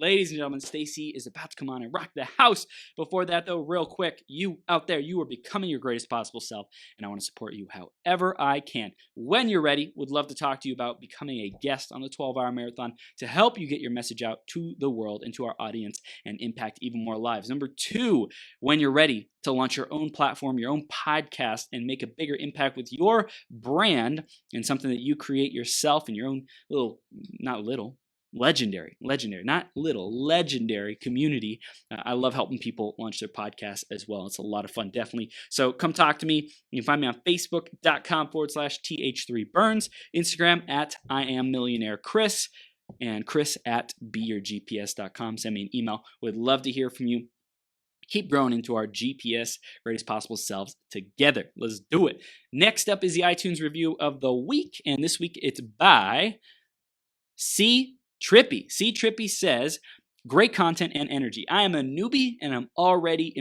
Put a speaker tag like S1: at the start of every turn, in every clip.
S1: Ladies and gentlemen, Stacey is about to come on and rock the house. Before that, though, real quick, you out there, you are becoming your greatest possible self, and I want to support you however I can. When you're ready, would love to talk to you about becoming a guest on the 12-hour marathon to help you get your message out to the world and to our audience and impact even more lives. Number 2, when you're ready to launch your own platform, your own podcast, and make a bigger impact with your brand and something that you create yourself in your own legendary community. I love helping people launch their podcasts as well. It's a lot of fun, definitely. So come talk to me. You can find me on facebook.com/th3burns, Instagram at IamMillionaireChris, and Chris at beyourgps.com. Send me an email. Would love to hear from you. Keep growing into our GPS greatest possible selves together. Let's do it. Next up is the iTunes review of the week, and this week it's by C. Trippy. C. Trippy says, great content and energy. I am a newbie and I'm already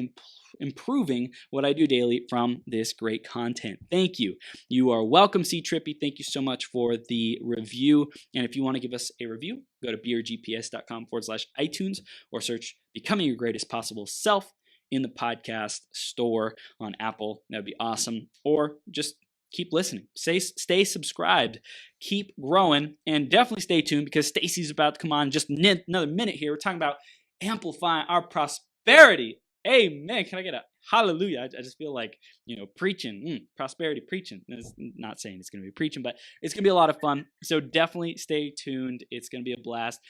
S1: improving what I do daily from this great content. Thank you. You are welcome, C. Trippy. Thank you so much for the review. And if you want to give us a review, go to beyourgps.com/iTunes or search Becoming Your Greatest Possible Self in the podcast store on Apple. That would be awesome. Or just keep listening. Stay subscribed. Keep growing. And definitely stay tuned because Stacey's about to come on in just another minute here. We're talking about amplifying our prosperity. Amen. Can I get a hallelujah? I just feel like, preaching, prosperity preaching. It's not saying it's going to be preaching, but it's going to be a lot of fun. So definitely stay tuned. It's going to be a blast.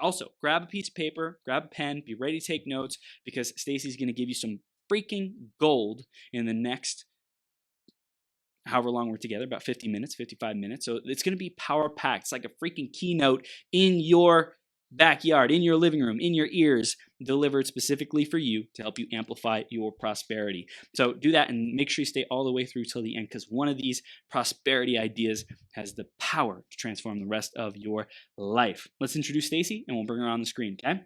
S1: Also, grab a piece of paper, grab a pen, be ready to take notes because Stacey's going to give you some freaking gold in the next however long we're together, about 50 minutes, 55 minutes. So it's going to be power packed. It's like a freaking keynote in your backyard, in your living room, in your ears, delivered specifically for you to help you amplify your prosperity. So do that and make sure you stay all the way through till the end because one of these prosperity ideas has the power to transform the rest of your life. Let's introduce Stacey and we'll bring her on the screen, okay?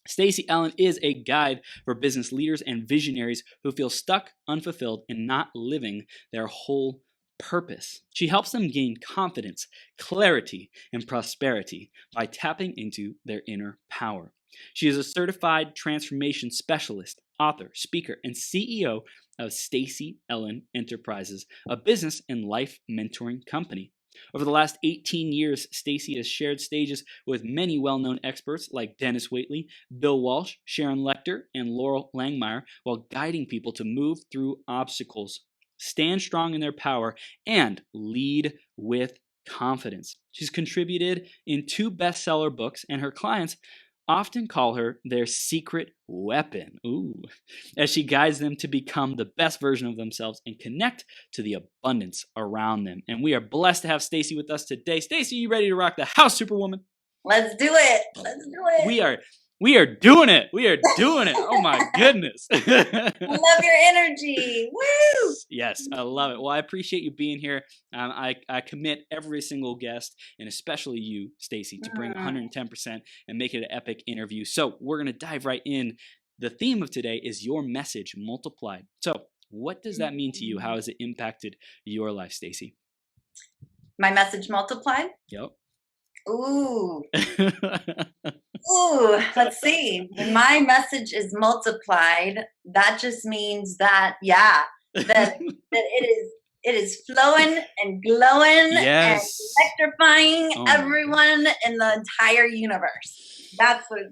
S1: Stacey Ellen is a guide for business leaders and visionaries who feel stuck, unfulfilled, and not living their whole purpose. She helps them gain confidence, clarity, and prosperity by tapping into their inner power. She is a certified transformation specialist, author, speaker, and CEO of Stacey Ellen Enterprises, a business and life mentoring company. Over the last 18 years, Stacey has shared stages with many well-known experts like Dennis Waitley, Bill Walsh, Sharon Lector, and Loral Langmeier while guiding people to move through obstacles, stand strong in their power, and lead with confidence. She's contributed in 2 bestseller books, and her clients often call her their secret weapon, as she guides them to become the best version of themselves and connect to the abundance around them. And we are blessed to have Stacey with us today. Stacey, you ready to rock the house, Superwoman?
S2: Let's do it. Let's do it.
S1: We are doing it. We are doing it. Oh my goodness.
S2: I love your energy. Woo!
S1: Yes, I love it. Well, I appreciate you being here. I commit every single guest, and especially you, Stacey, to bring 110% and make it an epic interview. So we're going to dive right in. The theme of today is your message multiplied. So what does that mean to you? How has it impacted your life, Stacey?
S2: My message multiplied?
S1: Yep.
S2: Ooh, let's see. When my message is multiplied, that just means that it is flowing and glowing and electrifying everyone in the entire universe. That's what,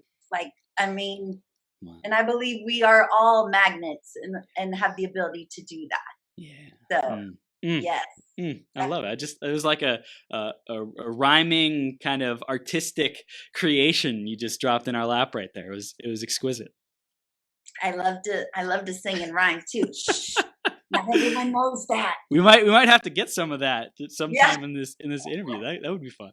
S2: and I believe we are all magnets and have the ability to do that.
S1: Yeah.
S2: So, yes.
S1: I love it. It was like a rhyming kind of artistic creation you just dropped in our lap right there. It was exquisite.
S2: I love to sing and rhyme too. Not everyone knows that.
S1: We might have to get some of that sometime in this interview. That would be fun.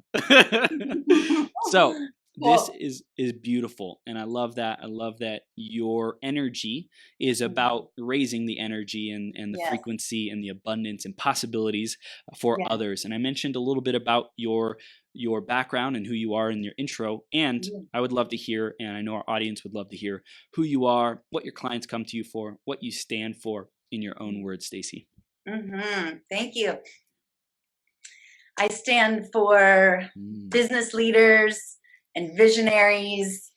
S1: So this is beautiful, and I love that. I love that your energy is about raising the energy and the frequency and the abundance and possibilities for others. And I mentioned a little bit about your background and who you are in your intro, and I would love to hear, and I know our audience would love to hear who you are, what your clients come to you for, what you stand for in your own words, Stacey.
S2: Thank you. I stand for business leaders and visionaries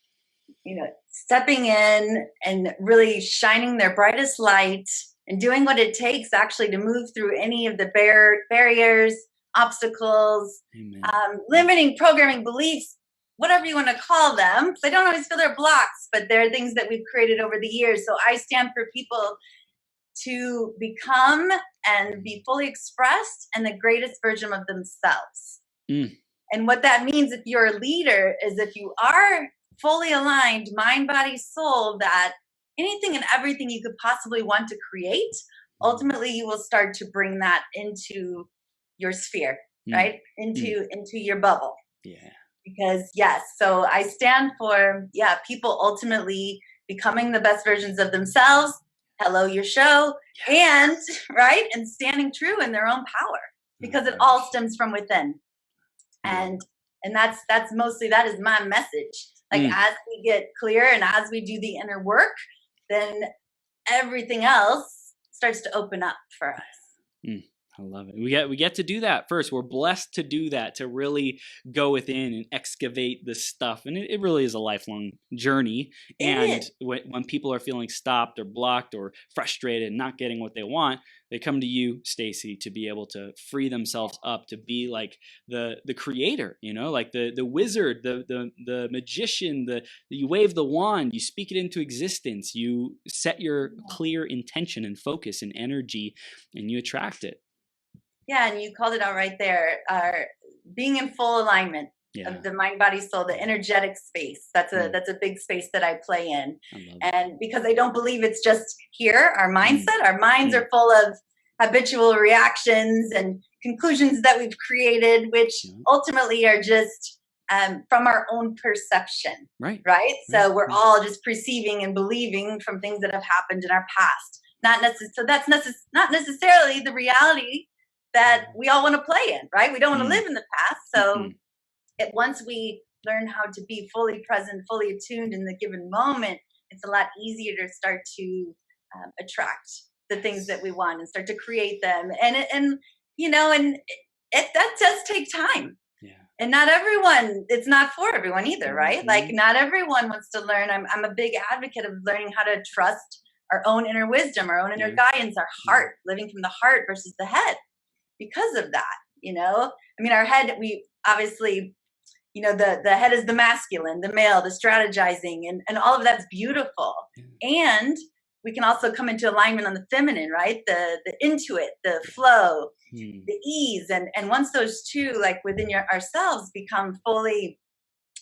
S2: stepping in and really shining their brightest light and doing what it takes actually to move through any of the barriers, obstacles, limiting programming beliefs, whatever you want to call them, because I don't always feel they're blocks, but they're things that we've created over the years. So I stand for people to become and be fully expressed and the greatest version of themselves. And what that means, if you're a leader, is if you are fully aligned, mind, body, soul, that anything and everything you could possibly want to create, ultimately you will start to bring that into your sphere, right? Into your bubble. Yeah. Because so I stand for, people ultimately becoming the best versions of themselves. Hello, your show. And, right. And standing true in their own power, because it all stems from within. And that's mostly, that is my message. Like as we get clear and as we do the inner work, then everything else starts to open up for us.
S1: I love it. We get to do that first. We're blessed to do that, to really go within and excavate this stuff. And it really is a lifelong journey. And when people are feeling stopped or blocked or frustrated and not getting what they want, they come to you, Stacey, to be able to free themselves up, to be like the creator, like the wizard, the magician, you wave the wand, you speak it into existence, you set your clear intention and focus and energy, and you attract it.
S2: Yeah, and you called it out right there. Being in full alignment of the mind, body, soul, the energetic space. That's a big space that I play in. And because I don't believe it's just here, our mindset, our minds are full of habitual reactions and conclusions that we've created, which ultimately are just from our own perception. Right? So we're all just perceiving and believing from things that have happened in our past. So that's not necessarily the reality that we all want to play in, right? We don't want to live in the past. So once we learn how to be fully present, fully attuned in the given moment, it's a lot easier to start to attract the things that we want and start to create them. And that does take time. Yeah. And not everyone, it's not for everyone either, right? Like not everyone wants to learn. I'm a big advocate of learning how to trust our own inner wisdom, our own inner guidance, our heart, living from the heart versus the head. Because of that, I mean, our head, we obviously, the head is the masculine, the male, the strategizing, and all of that's beautiful. And we can also come into alignment on the feminine, right? The intuit, the flow, the ease. And once those two, like within ourselves, become fully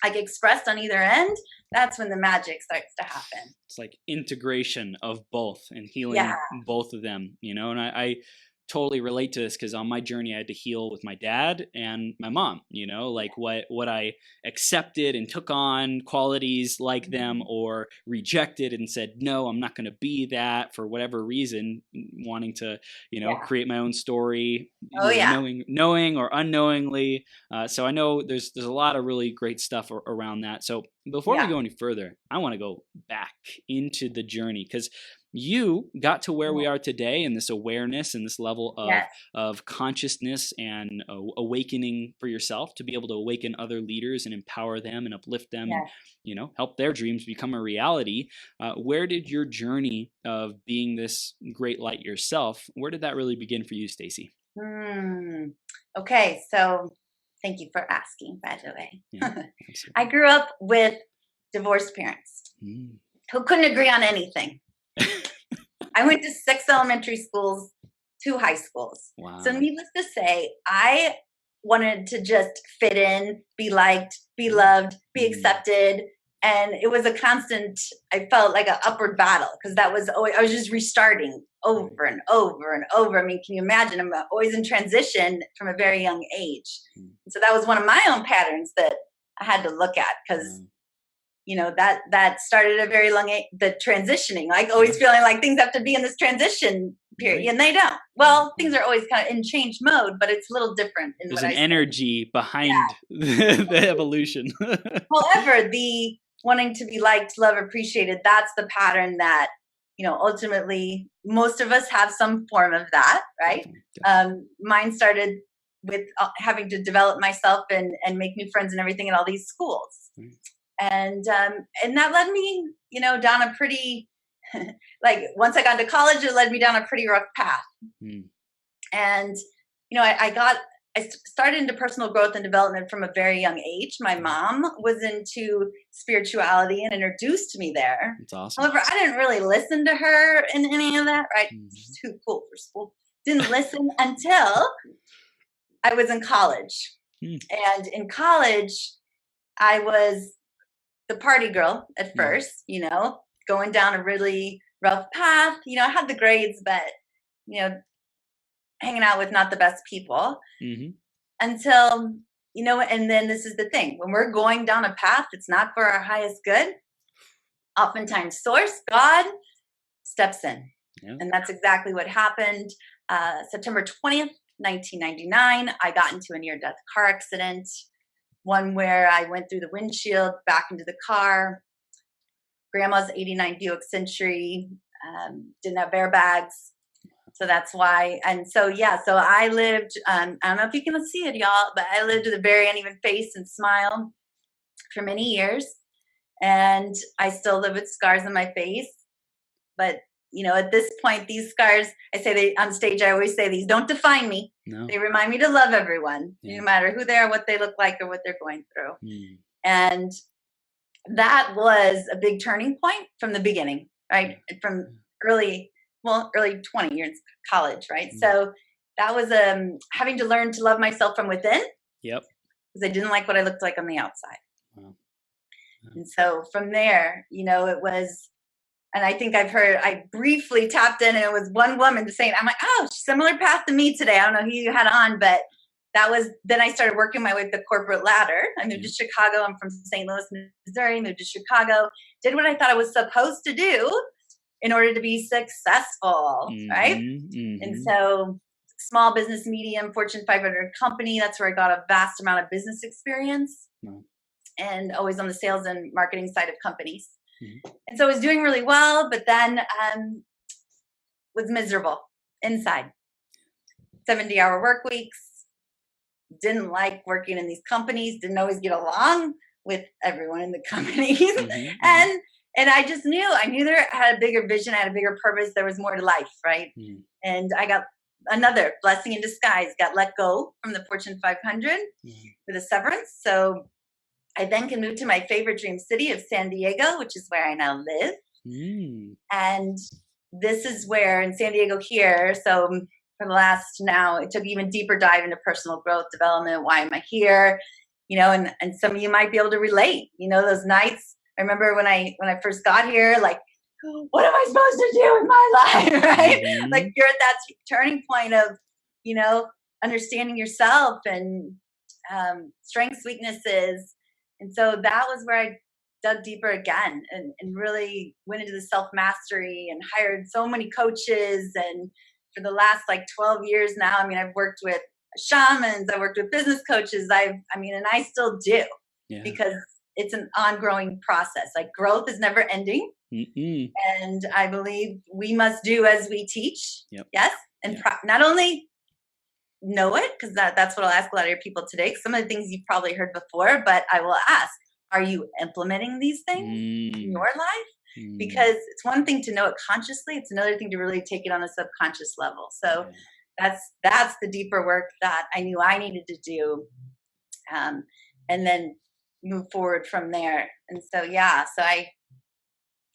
S2: like expressed on either end, that's when the magic starts to happen.
S1: It's like integration of both and healing both of them, and I totally relate to this, because on my journey I had to heal with my dad and my mom, like what I accepted and took on qualities like them, or rejected and said, no, I'm not going to be that for whatever reason, wanting to, create my own story, knowing or unknowingly. So I know there's a lot of really great stuff around that. So before we go any further, I want to go back into the journey, because you got to where we are today, and this awareness and this level of consciousness and awakening for yourself, to be able to awaken other leaders and empower them and uplift them and, help their dreams become a reality. Where did your journey of being this great light yourself, where did that really begin for you, Stacey?
S2: Okay. So thank you for asking, by the way. Yeah, I grew up with divorced parents who couldn't agree on anything. I went to 6 elementary schools, 2 high schools. Wow. So needless to say, I wanted to just fit in, be liked, be loved, be accepted. And it was a constant, I felt like an upward battle, because I was just restarting over and over and over. I mean, can you imagine? I'm always in transition from a very young age. And so that was one of my own patterns that I had to look at, because that started at a very young age, the transitioning, like always feeling like things have to be in this transition period, and they don't. Well, things are always kind of in change mode, but it's a little different.
S1: There's an energy behind the evolution.
S2: However, the wanting to be liked, loved, appreciated, that's the pattern that, ultimately most of us have some form of that, right? Mine started with having to develop myself and make new friends and everything in all these schools. And that led me, down a pretty, like once I got into college, it led me down a pretty rough path. And, I started into personal growth and development from a very young age. My mom was into spirituality and introduced me there.
S1: That's awesome.
S2: However, I didn't really listen to her in any of that, right? It's too cool for school. Didn't listen until I was in college. And in college, I was the party girl at first, going down a really rough path. I had the grades, but, hanging out with not the best people until, and then this is the thing. When we're going down a path that's not for our highest good, oftentimes source, God, steps in. Yeah. And that's exactly what happened. September 20th, 1999, I got into a near-death car accident, one where I went through the windshield, back into the car. Grandma's 89 Buick Century, didn't have airbags. So that's why. And so, so I lived, I don't know if you can see it, y'all, but I lived with a very uneven face and smile for many years. And I still live with scars on my face. But, at this point, these scars, on stage, I always say these don't define me. No. They remind me to love everyone, no matter who they are, what they look like, or what they're going through. And that was a big turning point from the beginning, right? From early 20 years college, right? So that was having to learn to love myself from within. Yep. Because I didn't like what I looked like on the outside. Wow. And so from there, it was, and I think I briefly tapped in, and it was one woman saying, I'm like, oh, similar path to me today. I don't know who you had on, but then I started working my way up the corporate ladder. I moved to Chicago. I'm from St. Louis, Missouri, moved to Chicago, did what I thought I was supposed to do in order to be successful, right? And so small business, medium, Fortune 500 company, that's where I got a vast amount of business experience and always on the sales and marketing side of companies. And so I was doing really well, but then was miserable inside. 70-hour work weeks, didn't like working in these companies, didn't always get along with everyone in the companies. And I just knew there had a bigger vision, I had a bigger purpose. There was more to life, right? And I got another blessing in disguise, got let go from the Fortune 500 with a severance. So I then can move to my favorite dream city of San Diego, which is where I now live. And this is where in San Diego here, so for the last now, it took even deeper dive into personal growth, development. Why am I here? And some of you might be able to relate, those nights. I remember when I first got here, like, what am I supposed to do with my life, right? Like you're at that turning point of, understanding yourself and strengths, weaknesses. And so that was where I dug deeper again and really went into the self-mastery and hired so many coaches. And for the last 12 years now, I've worked with shamans, I worked with business coaches. And I still do because it's an ongoing process. Like growth is never ending. And I believe we must do as we teach. Yes. And not only know it, because that's what I'll ask a lot of your people today. Some of the things you've probably heard before, but I will ask, are you implementing these things in your life? Because it's one thing to know it consciously. It's another thing to really take it on a subconscious level. So that's the deeper work that I knew I needed to do. And then move forward from there. And so,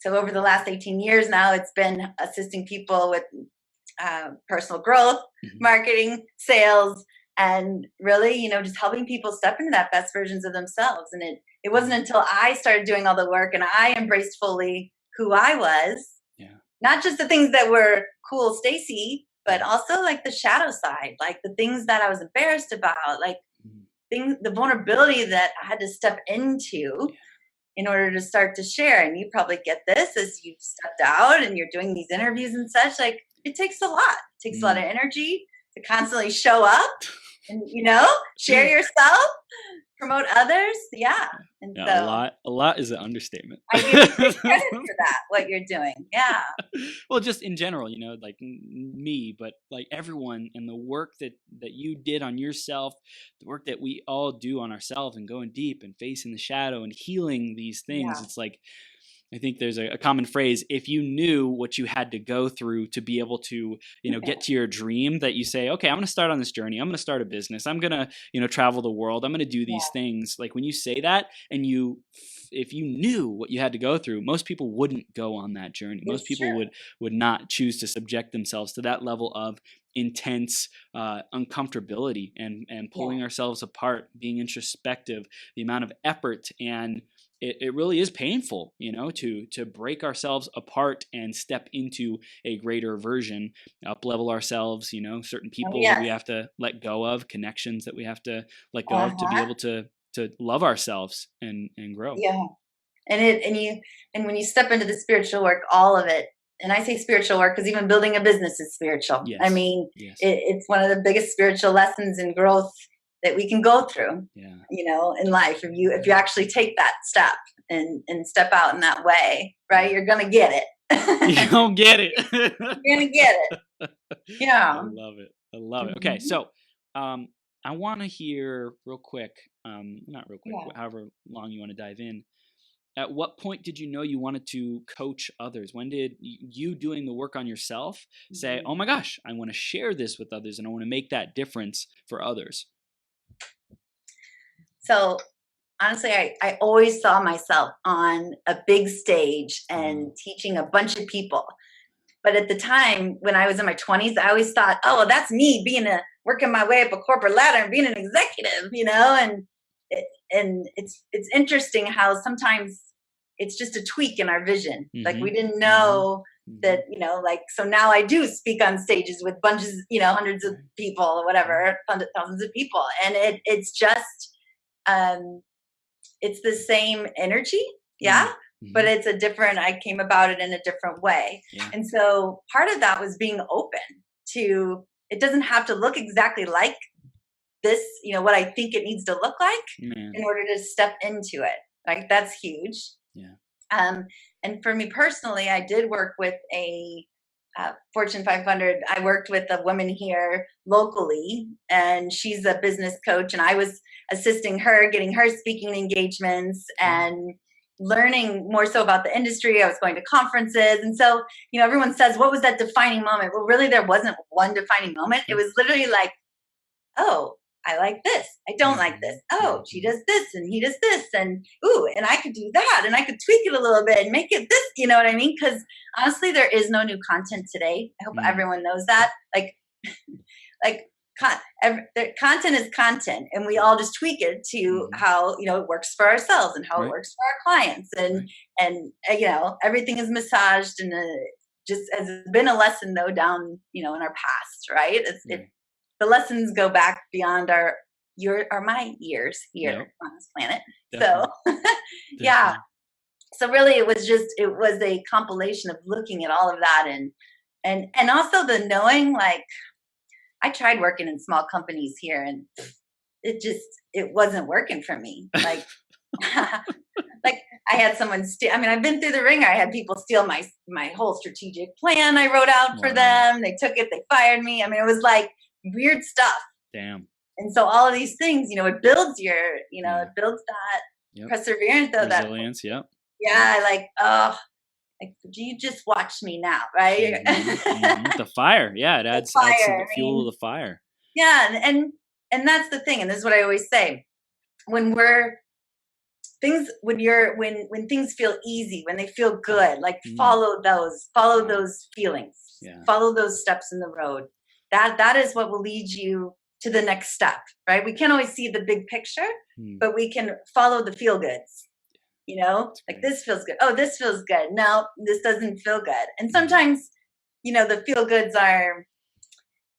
S2: so over the last 18 years now, it's been assisting people with personal growth, marketing, sales, and really, just helping people step into that best versions of themselves. And it wasn't until I started doing all the work and I embraced fully who I was, not just the things that were cool, Stacey, but also like the shadow side, like the things that I was embarrassed about, like the vulnerability that I had to step into in order to start to share. And you probably get this as you've stepped out and you're doing these interviews and such. Like it takes a lot. It takes a lot of energy to constantly show up and, share yourself. promote others. Yeah. And
S1: Yeah,
S2: so
S1: a lot is an understatement.
S2: I give you credit for that, what you're doing. Yeah.
S1: Well, just in general, like me, but like everyone, and the work that you did on yourself, the work that we all do on ourselves, and going deep and facing the shadow and healing these things.
S2: Yeah.
S1: It's like, I think there's a common phrase: if you knew what you had to go through to be able to, get to your dream, that you say, okay, I'm going to start on this journey. I'm going to start a business. I'm going to, travel the world. I'm going to do these things. Like when you say that, and if you knew what you had to go through, most people wouldn't go on that journey. Most people would not choose to subject themselves to that level of intense uncomfortability and pulling ourselves apart, being introspective, the amount of effort, and it really is painful, to break ourselves apart and step into a greater version, up level ourselves, certain people that we have to let go of, connections that we have to let go of to be able to love ourselves and grow.
S2: Yeah. And when you step into the spiritual work, all of it, and I say spiritual work because even building a business is spiritual.
S1: Yes.
S2: I mean, it's one of the biggest spiritual lessons in growth that we can go through, in life. If you actually take that step and step out in that way, right, you're going to get it.
S1: You're going to get it.
S2: You're going to get it. Yeah.
S1: I love it. Okay. So, I want to hear real quick, not real quick, however long you want to dive in. At what point did you know you wanted to coach others? When did you doing the work on yourself say, oh my gosh, I want to share this with others and I want to make that difference for others?
S2: So honestly, I always saw myself on a big stage and teaching a bunch of people. But at the time when I was in my 20s, I always thought, oh, well, that's me working my way up a corporate ladder and being an executive, and it's interesting how sometimes it's just a tweak in our vision. Like we didn't know that, so now I do speak on stages with bunches, hundreds of people or whatever, thousands of people. And it's just, it's the same energy. Yeah. But it's I came about it in a different way. Yeah. And so part of that was being open to, it doesn't have to look exactly like this, what I think it needs to look like in order to step into it. Like that's huge. Yeah. And for me personally, I did work with a Fortune 500. I worked with a woman here locally, and she's a business coach, and I was assisting her, getting her speaking engagements and learning more so about the industry. I was going to conferences. And so, everyone says, what was that defining moment? Well, really, there wasn't one defining moment. It was literally like, oh, I like this. I don't like this. Oh, she does this and he does this. And, ooh, and I could do that. And I could tweak it a little bit and make it this, you know what I mean? Because honestly, there is no new content today. I hope everyone knows that. Content is content, and we all just tweak it to how it works for ourselves and how it works for our clients, and everything is massaged, and just has been a lesson though down in our past, right? The lessons go back beyond my years here on this planet. Definitely. So yeah, so really it was a compilation of looking at all of that and also the knowing, like, I tried working in small companies here, and it wasn't working for me. Like, like I had someone I've been through the ringer. I had people steal my whole strategic plan I wrote out for them. They took it, they fired me. It was like weird stuff.
S1: Damn.
S2: And so all of these things, it builds it builds that perseverance, though,
S1: resilience.
S2: Do you just watch me now, right?
S1: The fire, it adds some fuel to the fire.
S2: Yeah, and that's the thing, and this is what I always say: when things feel easy, when they feel good, like follow those feelings, follow those steps in the road. That is what will lead you to the next step, right? We can't always see the big picture, but we can follow the feel goods. Like this feels good. Oh, this feels good. No, this doesn't feel good. And sometimes, the feel goods are,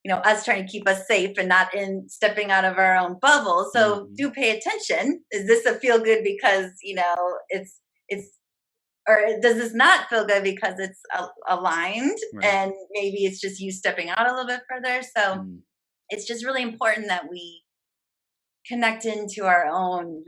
S2: us trying to keep us safe and not stepping out of our own bubble. So do pay attention. Is this a feel good because, it's, or does this not feel good because it's aligned and maybe it's just you stepping out a little bit further. So it's just really important that we connect into our own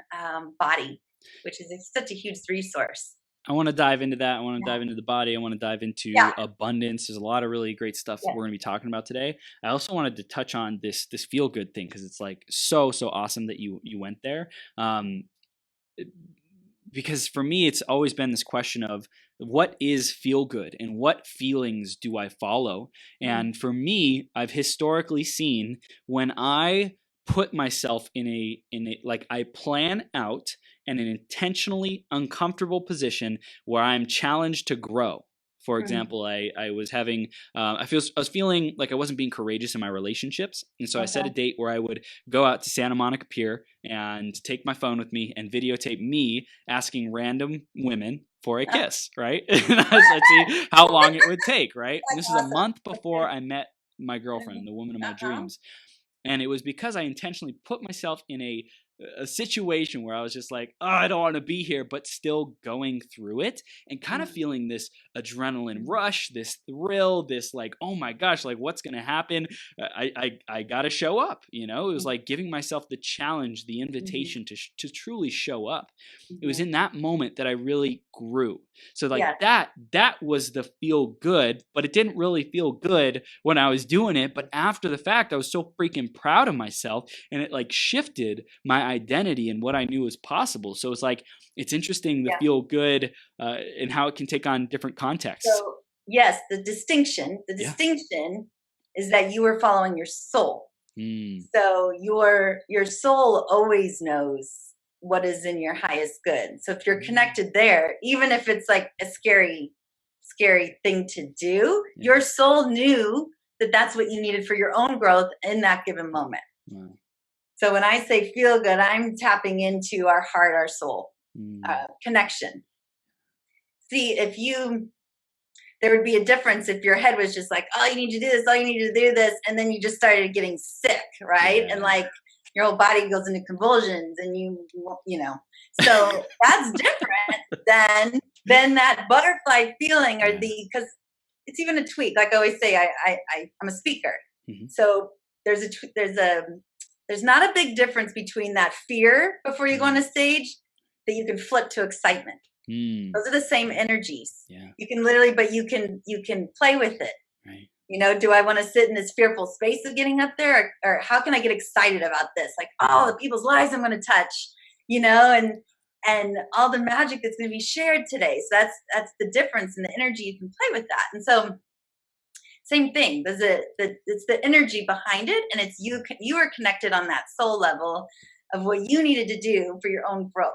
S2: body, which is such a huge resource.
S1: I want to dive into that. I want to
S2: Yeah.
S1: dive into the body. I want to dive into
S2: Yeah.
S1: abundance. There's a lot of really great stuff
S2: Yeah.
S1: we're going to be talking about today. I also wanted to touch on this feel good thing, because it's like so awesome that you went there. Because for me, it's always been this question of what is feel good and what feelings do I follow? And for me, I've historically seen when I put myself in a like I plan out an intentionally uncomfortable position where I'm challenged to grow. For example, I was having, I was feeling like I wasn't being courageous in my relationships. And so I set a date where I would go out to Santa Monica Pier and take my phone with me and videotape me asking random women for a kiss, right? And I'd see how long it would take, right? And this is a month before I met my girlfriend, the woman of my dreams. And it was because I intentionally put myself in a situation where I was just like, oh, I don't want to be here, but still going through it and kind of feeling this adrenaline rush, this thrill, this like, oh my gosh, like what's going to happen? I got to show up. You know, it was like giving myself the challenge, the invitation to truly show up. It was in that moment that I really grew. So like that was the feel good, but it didn't really feel good when I was doing it. But after the fact, I was so freaking proud of myself, and it like shifted my identity and what I knew was possible. So it's like, it's interesting the feel good and how it can take on different contexts.
S2: So yes, the distinction is that you are following your soul. So your soul always knows what is in your highest good. So if you're connected there, even if it's like a scary thing to do, your soul knew that that's what you needed for your own growth in that given moment. So when I say feel good, I'm tapping into our heart, our soul connection. See, there would be a difference if your head was just like, oh, you need to do this, oh, you need to do this. And then you just started getting sick, right? And like your whole body goes into convulsions and you know. So that's different than that butterfly feeling or because it's even a tweak. Like I always say, I'm a speaker. So there's not a big difference between that fear before you go on a stage that you can flip to excitement. Those are the same energies. You can literally, but you can play with it. Right. You know, do I want to sit in this fearful space of getting up there, or how can I get excited about this? Like, oh, the people's lives I'm going to touch, you know, and all the magic that's going to be shared today. So that's the difference in the energy. You can play with that. And so same thing. It's the energy behind it, and it's you are connected on that soul level of what you needed to do for your own growth,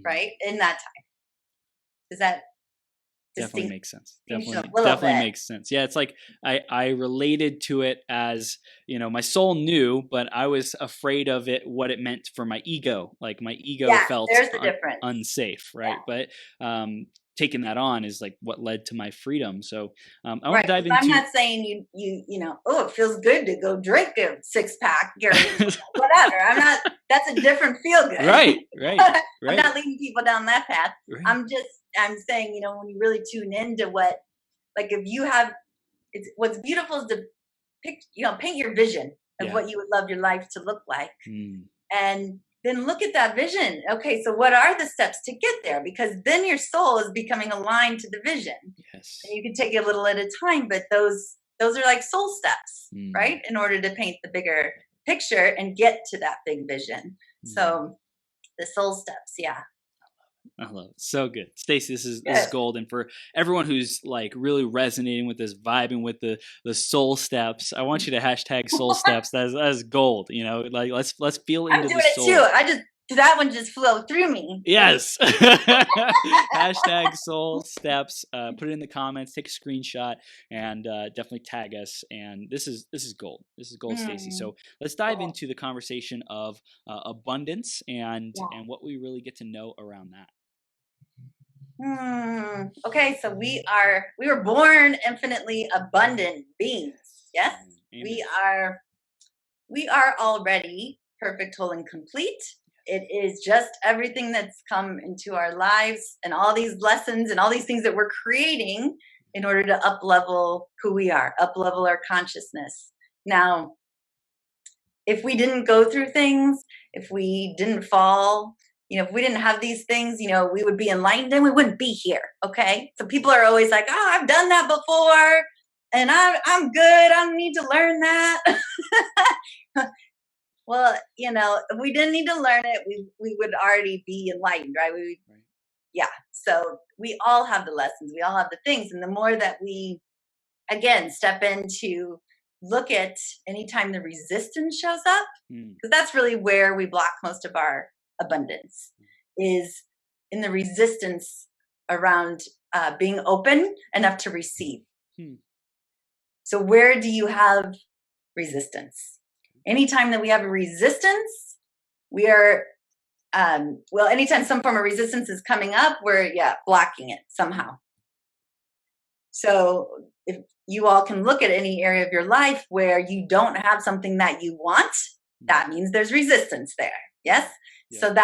S2: right? In that time. Does that
S1: definitely makes sense? Definitely makes sense. Yeah, it's like I related to it as, you know, my soul knew, but I was afraid of it, what it meant for my ego. Like my ego felt unsafe, right? But taking that on is like what led to my freedom. So I want to dive into.
S2: I'm not saying you know, oh, it feels good to go drink a 6-pack or whatever. I'm not. That's a different feel good.
S1: Right.
S2: I'm not leading people down that path. Right. I'm saying, you know, when you really tune into what, like, if you have, what's beautiful is to paint your vision of what you would love your life to look like, and then look at that vision. Okay, so what are the steps to get there? Because then your soul is becoming aligned to the vision. Yes. And you can take it a little at a time, but those are like soul steps, right? In order to paint the bigger picture and get to that big vision. So the soul steps,
S1: I love it. So good. Stacey, this is gold. And for everyone who's like really resonating with this, vibing with the soul steps, I want you to hashtag soul steps. That's gold. You know, like let's feel into the soul.
S2: I'm doing it too. That one just flowed through me.
S1: Yes. Hashtag soul steps. Put it in the comments, take a screenshot, and definitely tag us. And this is gold. This is gold, Stacey. So let's dive into the conversation of abundance and what we really get to know around that.
S2: Okay, so we were born infinitely abundant beings. Yes, Amen. We are already perfect, whole, and complete. It is just everything that's come into our lives and all these lessons and all these things that we're creating in order to up-level who we are, up-level our consciousness. Now, if we didn't go through things, if we didn't fall, if we didn't have these things, we would be enlightened and we wouldn't be here. Okay. So people are always like, oh, I've done that before and I'm good. I don't need to learn that. Well, if we didn't need to learn it, we would already be enlightened, right? Yeah. So we all have the lessons. We all have the things. And the more that we, again, step into look at anytime the resistance shows up, because that's really where we block most of our abundance, is in the resistance around being open enough to receive. So where do you have resistance? Anytime that we have a resistance, we are, anytime some form of resistance is coming up, we're blocking it somehow. So if you all can look at any area of your life where you don't have something that you want, that means there's resistance there. Yes. Yeah. So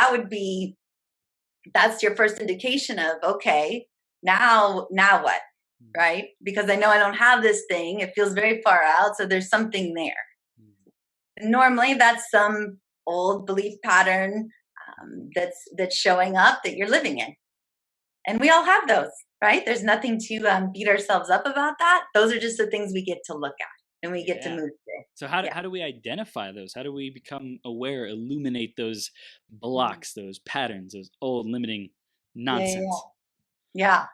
S2: that's your first indication of, okay, now what? Right? Because I know I don't have this thing. It feels very far out. So there's something there. Normally that's some old belief pattern that's showing up that you're living in. And we all have those, right? There's nothing to beat ourselves up about that. Those are just the things we get to look at and we get to move through.
S1: So how do we identify those? How do we become aware, illuminate those blocks, those patterns, those old limiting nonsense?
S2: Yeah.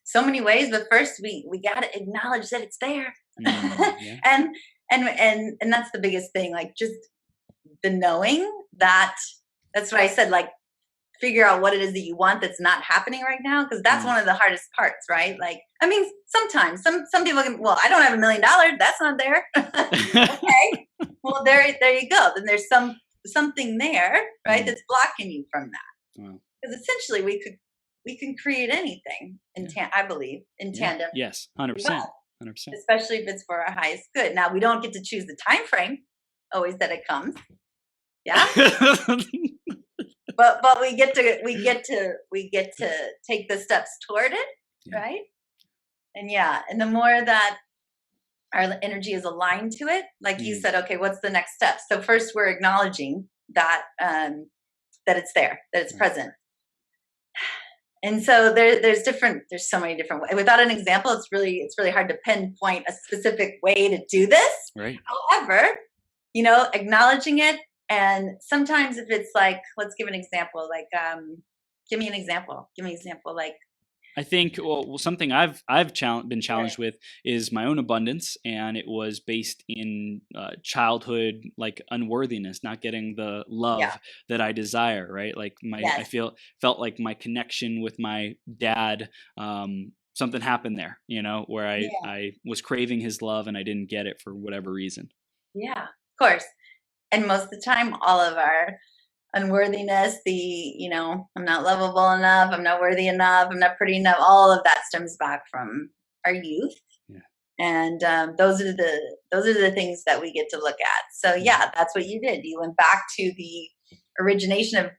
S2: So many ways, but first we got to acknowledge that it's there. And that's the biggest thing, like just the knowing that's what I said, like figure out what it is that you want that's not happening right now, because that's one of the hardest parts, right? Like, I mean, sometimes some people can, well, I don't have $1 million, that's not there. Okay, well there you go. Then there's something there, right, that's blocking you from that. Because essentially we can create anything I believe in tandem.
S1: Yes, 100%. 100%.
S2: Especially if it's for our highest good. Now we don't get to choose the time frame always that it comes. Yeah. but we get to take the steps toward it, right? And and the more that our energy is aligned to it, like you said, okay, what's the next step? So first we're acknowledging that that it's there, that it's present. And so there's so many different ways. Without an example, it's really hard to pinpoint a specific way to do this.
S1: Right.
S2: However, acknowledging it, and sometimes if it's like, let's give an example. Like, give me an example. Like,
S1: I think something I've been challenged with is my own abundance, and it was based in childhood, like unworthiness, not getting the love that I desire, right? Like I felt like my connection with my dad, something happened there, where I was craving his love and I didn't get it for whatever reason.
S2: Yeah, of course. And most of the time, all of our unworthiness, I'm not lovable enough, I'm not worthy enough, I'm not pretty enough, all of that stems back from our youth. And those are the things that we get to look at. So that's what you did. You went back to the origination of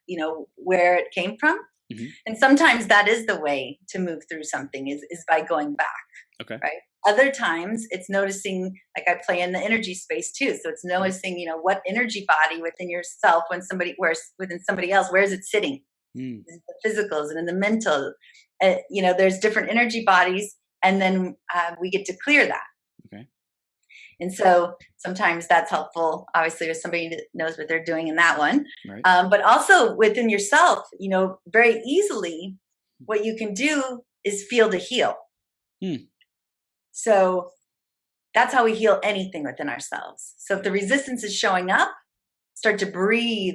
S2: where it came from. And sometimes that is the way to move through something is by going back.
S1: Okay.
S2: Right. Other times it's noticing, like I play in the energy space too. So it's noticing, what energy body within yourself within somebody else, where is it sitting? In the physicals and in the mental, there's different energy bodies, and then we get to clear that.
S1: Okay.
S2: And so sometimes that's helpful, obviously, with somebody that knows what they're doing in that one.
S1: Right.
S2: But also within yourself, very easily, what you can do is feel to heal. So that's how we heal anything within ourselves. So if the resistance is showing up, start to breathe.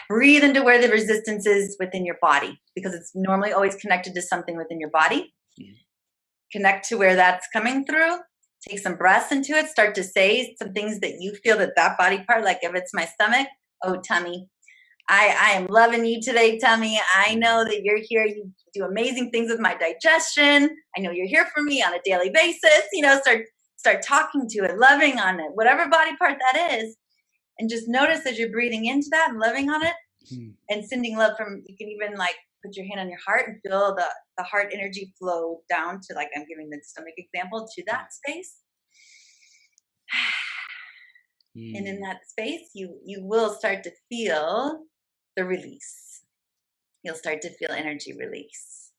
S2: Breathe into where the resistance is within your body, because it's normally always connected to something within your body. Connect to where that's coming through. Take some breaths into it. Start to say some things that you feel that body part, like if it's my stomach, oh, tummy, I am loving you today, tummy. I know that you're here. You do amazing things with my digestion. I know you're here for me on a daily basis. Start talking to it, loving on it, whatever body part that is. And just notice as you're breathing into that and loving on it and sending love you can even like put your hand on your heart and feel the heart energy flow down to, like I'm giving the stomach example, to that space. And in that space, you will start to feel the release. You'll start to feel energy release.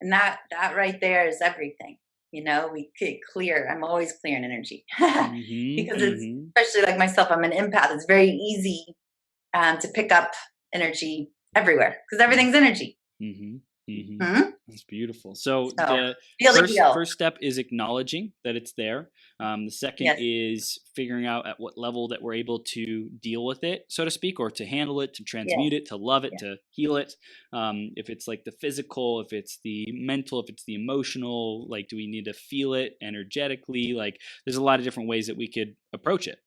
S2: And that right there is everything. You know, we get clear. I'm always clear in energy because it's, especially like myself, I'm an empath. It's very easy to pick up energy everywhere because everything's energy.
S1: That's beautiful. So the first step is acknowledging that it's there. The second is figuring out at what level that we're able to deal with it, so to speak, or to handle it, to transmute it, to love it, to heal it. If it's like the physical, if it's the mental, if it's the emotional, like, do we need to feel it energetically? Like, there's a lot of different ways that we could approach it.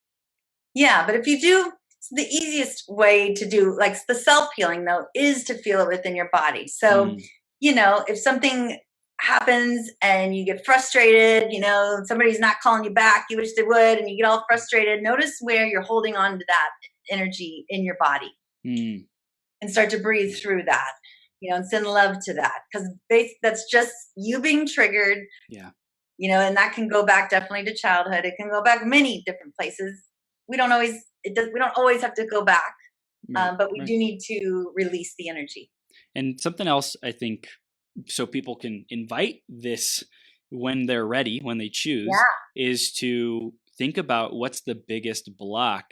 S2: Yeah, but if you do, the easiest way to do, like, the self-healing, though, is to feel it within your body. So, you know, if something happens and you get frustrated, you know, somebody's not calling you back, you wish they would, and you get all frustrated, notice where you're holding on to that energy in your body and start to breathe through that, you know, and send love to that, because that's just you being triggered. Yeah. You know, and that can go back definitely to childhood. It can go back many different places. We don't always have to go back, but we do need to release the energy.
S1: And something else, I think, so people can invite this when they're ready, when they choose, is to think about what's the biggest block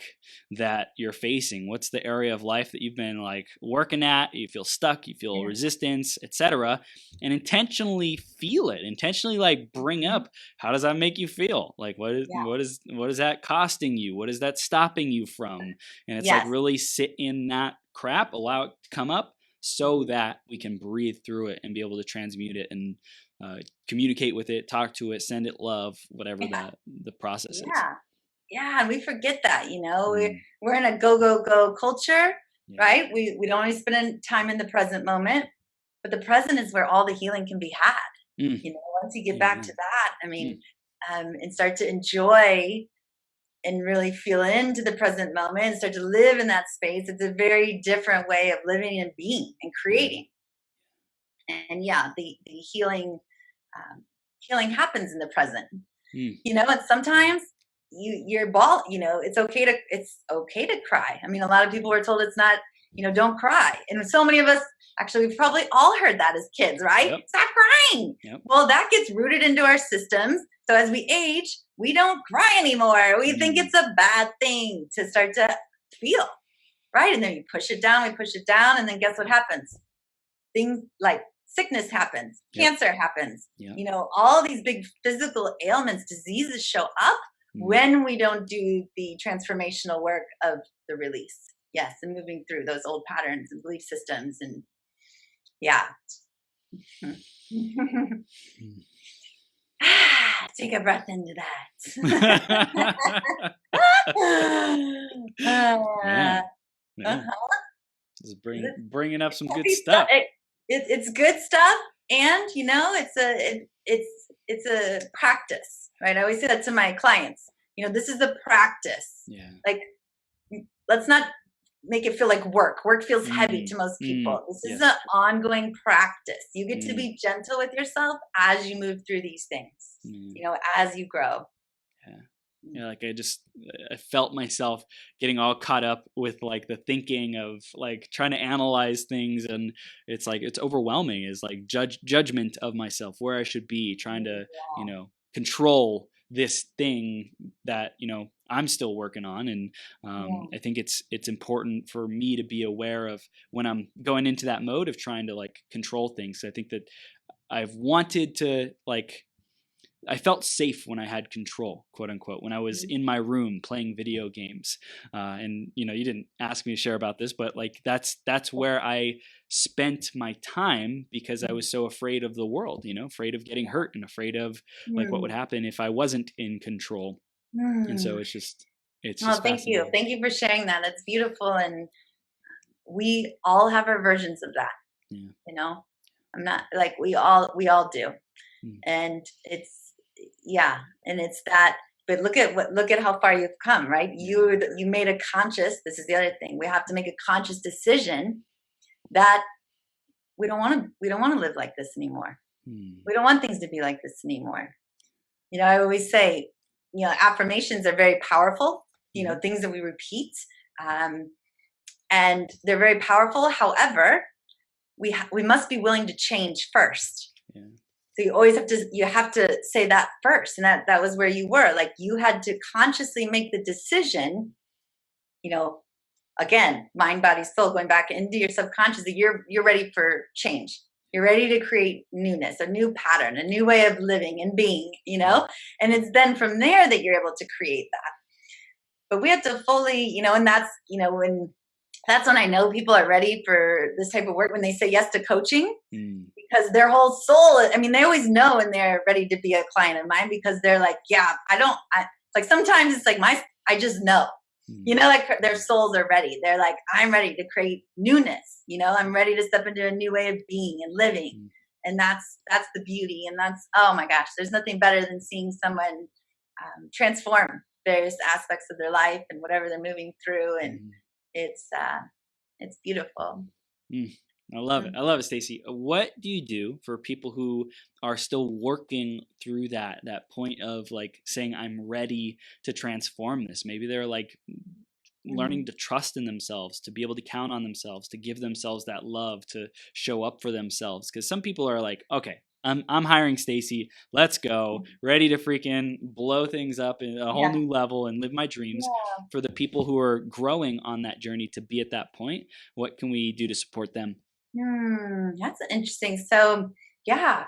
S1: that you're facing. What's the area of life that you've been like working at? You feel stuck, you feel resistance, etc. And intentionally feel it. Intentionally like bring up, how does that make you feel? Like what is that costing you? What is that stopping you from? And it's like really sit in that crap, allow it to come up so that we can breathe through it and be able to transmute it and communicate with it, talk to it, send it love, whatever the process is.
S2: Yeah, and we forget that, you know, we're in a go culture, right? We don't always spend time in the present moment, but the present is where all the healing can be had. You know, once you get back to that, I mean, and start to enjoy and really feel into the present moment and start to live in that space, it's a very different way of living and being and creating. And the healing happens in the present. You know, and sometimes you know, it's okay to cry. I mean, a lot of people were told it's not, you know, don't cry. And so many of us, actually, we've probably all heard that as kids, right? Stop crying. Well, that gets rooted into our systems. So as we age, we don't cry anymore. We think it's a bad thing to start to feel, right? And then we push it down, and then guess what happens? Things like sickness happens, cancer happens, you know, all these big physical ailments, diseases show up when we don't do the transformational work of the release. Yes, and moving through those old patterns and belief systems. And take a breath into that.
S1: Just bringing up some good stuff.
S2: It's good stuff, and you know, it's a practice, right? I always say that to my clients. You know, this is a practice. Like, let's not make it feel like work. Work feels heavy to most people. This is an ongoing practice. You get to be gentle with yourself as you move through these things. You know, as you grow.
S1: Yeah, like I felt myself getting all caught up with like the thinking of like trying to analyze things, and it's like it's overwhelming. Is like judgment of myself, where I should be, trying to you know, control this thing that, you know, I'm still working on. And I think it's important for me to be aware of when I'm going into that mode of trying to like control things. I think that I've wanted to like, I felt safe when I had control, quote unquote, when I was in my room playing video games. And, you know, you didn't ask me to share about this, but like, that's where I spent my time, because I was so afraid of the world, you know, afraid of getting hurt and afraid of like what would happen if I wasn't in control. And so it's just
S2: thank you. Thank you for sharing that. It's beautiful. And we all have our versions of that. You know, I'm not like, we all do. And it's, and it's that, but look at how far you've come, right? You made a conscious, this is the other thing, we have to make a conscious decision that we don't want to live like this anymore. We don't want things to be like this anymore. You know, I always say, you know, affirmations are very powerful, things that we repeat. And they're very powerful. However, we must be willing to change first.
S1: Yeah.
S2: So you have to say that first. And that was where you were. Like, you had to consciously make the decision, again, mind, body, soul, going back into your subconscious, that you're ready for change. You're ready to create newness, a new pattern, a new way of living and being, and it's then from there that you're able to create that. But we have to fully, and that's, that's when I know people are ready for this type of work, when they say yes to coaching, because their whole soul, they always know when they're ready to be a client of mine, because they're like, yeah, like sometimes it's like I just know. Like their souls are ready. They're like, I'm ready to create newness. I'm ready to step into a new way of being and living. And that's the beauty. And that's, oh my gosh, there's nothing better than seeing someone transform various aspects of their life and whatever they're moving through. And it's beautiful.
S1: I love it. I love it, Stacey. What do you do for people who are still working through that point of like saying, I'm ready to transform this? Maybe they're like learning to trust in themselves, to be able to count on themselves, to give themselves that love, to show up for themselves. Because some people are like, okay, I'm hiring Stacey. Let's go. Ready to freaking blow things up in a whole new level and live my dreams.
S2: Yeah.
S1: For the people who are growing on that journey to be at that point, what can we do to support them?
S2: That's interesting. So, yeah,